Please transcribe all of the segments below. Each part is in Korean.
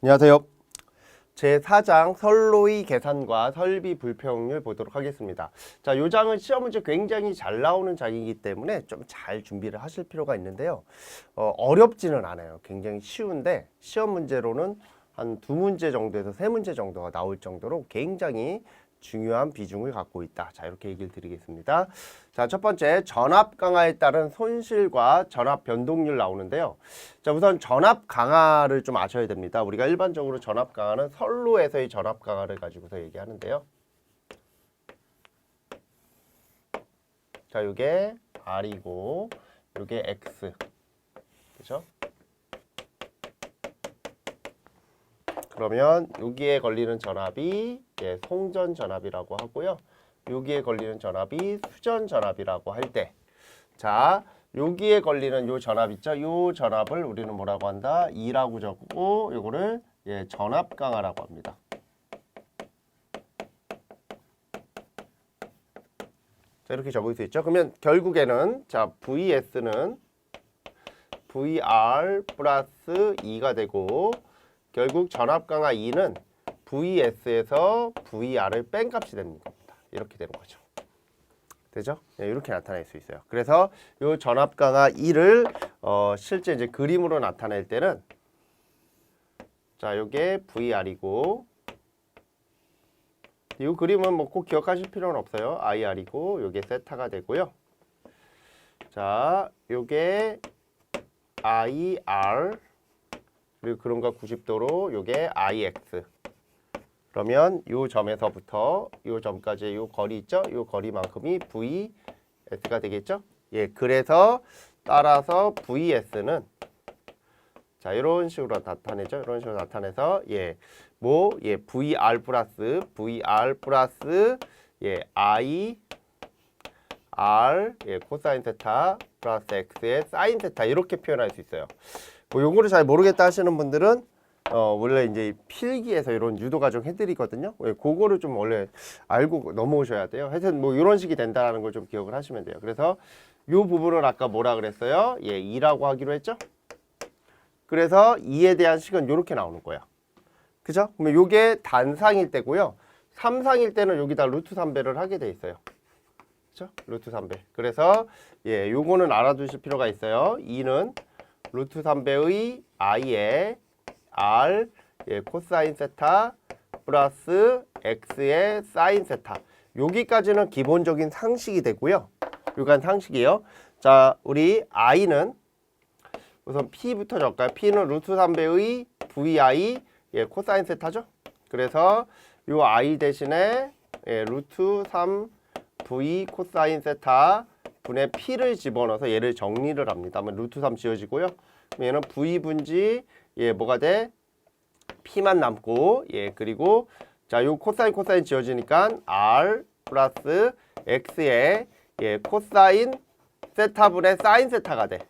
안녕하세요. 제4장 선로의 계산과 설비 불평률 보도록 하겠습니다. 자, 이 장은 시험 문제 굉장히 잘 나오는 장이기 때문에 좀 잘 준비를 하실 필요가 있는데요. 어렵지는 않아요. 굉장히 쉬운데 시험 문제로는 한 2문제 정도에서 3문제 정도가 나올 정도로 굉장히 중요한 비중을 갖고 있다. 자, 이렇게 얘기를 드리겠습니다. 자, 첫 번째 전압 강화에 따른 손실과 전압 변동률 나오는데요. 자, 우선 전압 강화를 좀 아셔야 됩니다. 우리가 일반적으로 전압 강화는 선로에서의 전압 강화를 가지고서 얘기하는데요. 자, 이게 R이고 이게 X. 그죠? 그러면 여기에 걸리는 전압이 송전 전압이라고 하고요. 여기에 걸리는 전압이 수전 전압이라고 할 때, 자, 여기에 걸리는 요 전압 있죠? 요 전압을 우리는 뭐라고 한다? E라고 적고 요거를 전압 강화라고 합니다. 자, 이렇게 적을 수 있죠. 그러면 결국에는 자, VS는 VR 플러스 E가 되고 결국 전압 강화 E는 VS에서 VR을 뺀 값이 되는 겁니다. 이렇게 되는 거죠. 되죠? 네, 이렇게 나타낼 수 있어요. 그래서 이 전압 강화 E를 실제 이제 그림으로 나타낼 때는 자, 요게 VR이고 이 그림은 뭐 꼭 기억하실 필요는 없어요. IR이고 요게 세타가 되고요. 자, 요게 IR 그리고 그림과 90도로 요게 IX. 그러면 요 점에서부터 요 점까지의 요 거리 있죠? 요 거리만큼이 VS가 되겠죠? 예, 그래서 따라서 VS는 자, 이런 식으로 나타내죠. 이런 식으로 나타내서 VR 플러스 I R 코사인 세타 플러스 X의 사인 세타 이렇게 표현할 수 있어요. 뭐 요거를 잘 모르겠다 하시는 분들은 원래 이제 필기에서 이런 유도 과정 해드리거든요. 그거를 좀 원래 알고 넘어오셔야 돼요. 하여튼 뭐 이런 식이 된다는 걸 좀 기억을 하시면 돼요. 그래서 요 부분을 아까 뭐라 그랬어요? 2라고 하기로 했죠? 그래서 2에 대한 식은 요렇게 나오는 거예요. 그죠? 그러면 요게 단상일 때고요. 3상일 때는 여기다 루트 3배를 하게 돼 있어요. 그죠? 루트 3배. 그래서 요거는 알아두실 필요가 있어요. 2는 루트 3배의 I에 R 코사인 세타 플러스 X의 사인 세타. 여기까지는 기본적인 상식이 되고요. 요간 상식이에요. 자, 우리 I는 우선 P부터 적을까요? P는 루트 3배의 VI 코사인 세타죠. 그래서 요 I 대신에 루트 3 V 코사인 세타 분의 P를 집어넣어서 얘를 정리를 합니다. 그러면 루트 3 지워지고요. 얘는 V 분지 뭐가 돼? P만 남고 그리고 자, 요 코사인 지워지니까 R 플러스 X의 코사인 세타분의 사인 세타가 돼.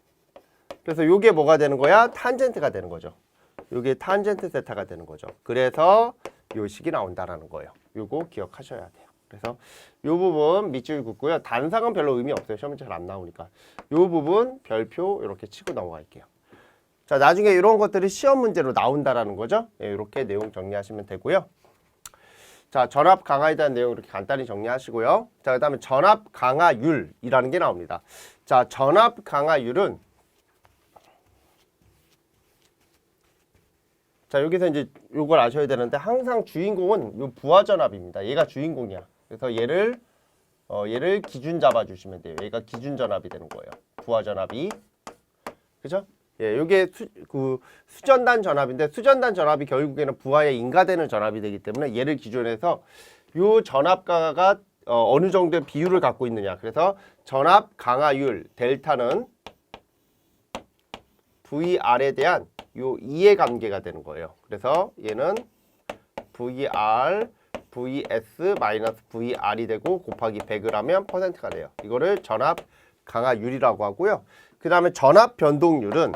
그래서 요게 뭐가 되는 거야? 탄젠트가 되는 거죠. 요게 탄젠트 세타가 되는 거죠. 그래서 요 식이 나온다라는 거예요. 요거 기억하셔야 돼요. 그래서 요 부분 밑줄 긋고요. 단상은 별로 의미 없어요. 시험에 잘 안 나오니까. 요 부분 별표 이렇게 치고 넘어갈게요. 자, 나중에 이런 것들이 시험 문제로 나온다라는 거죠. 이렇게 내용 정리하시면 되고요. 자, 전압 강화에 대한 내용 이렇게 간단히 정리하시고요. 자, 그 다음에 전압 강화율이라는 게 나옵니다. 자, 전압 강화율은 자, 여기서 이제 요걸 아셔야 되는데 항상 주인공은 요 부하전압입니다. 얘가 주인공이야. 그래서 얘를 기준 잡아주시면 돼요. 얘가 기준 전압이 되는 거예요. 부하전압이. 그죠? 요게 수전단 전압인데 수전단 전압이 결국에는 부하에 인가되는 전압이 되기 때문에 얘를 기준으로 해서 요 전압 강화가 어느 정도의 비율을 갖고 있느냐. 그래서 전압 강화율 델타는 VR에 대한 요 2의 관계가 되는 거예요. 그래서 얘는 VR VS 마이너스 VR이 되고 곱하기 100을 하면 퍼센트가 돼요. 이거를 전압 강화율이라고 하고요. 그 다음에 전압 변동률은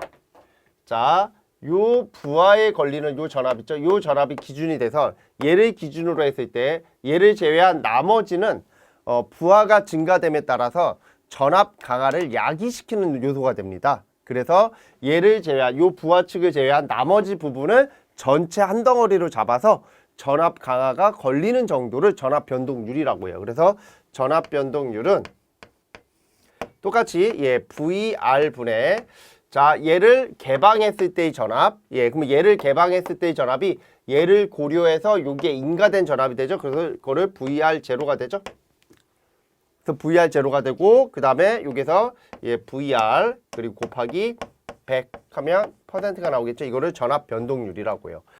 자, 요 부하에 걸리는 요 전압 있죠? 요 전압이 기준이 돼서 얘를 기준으로 했을 때 얘를 제외한 나머지는 부하가 증가됨에 따라서 전압 강화를 야기시키는 요소가 됩니다. 그래서 얘를 제외한 요 부하 측을 제외한 나머지 부분을 전체 한 덩어리로 잡아서 전압 강화가 걸리는 정도를 전압 변동률이라고 해요. 그래서 전압 변동률은 똑같이 VR 분의 자 얘를 개방했을 때의 전압 그럼 얘를 개방했을 때의 전압이 얘를 고려해서 이게 인가된 전압이 되죠. 그래서 그거를 VR 제로가 되죠. 그래서 VR 제로가 되고 그 다음에 여기서 VR 그리고 곱하기 100 하면 퍼센트가 나오겠죠. 이거를 전압 변동률이라고 해요.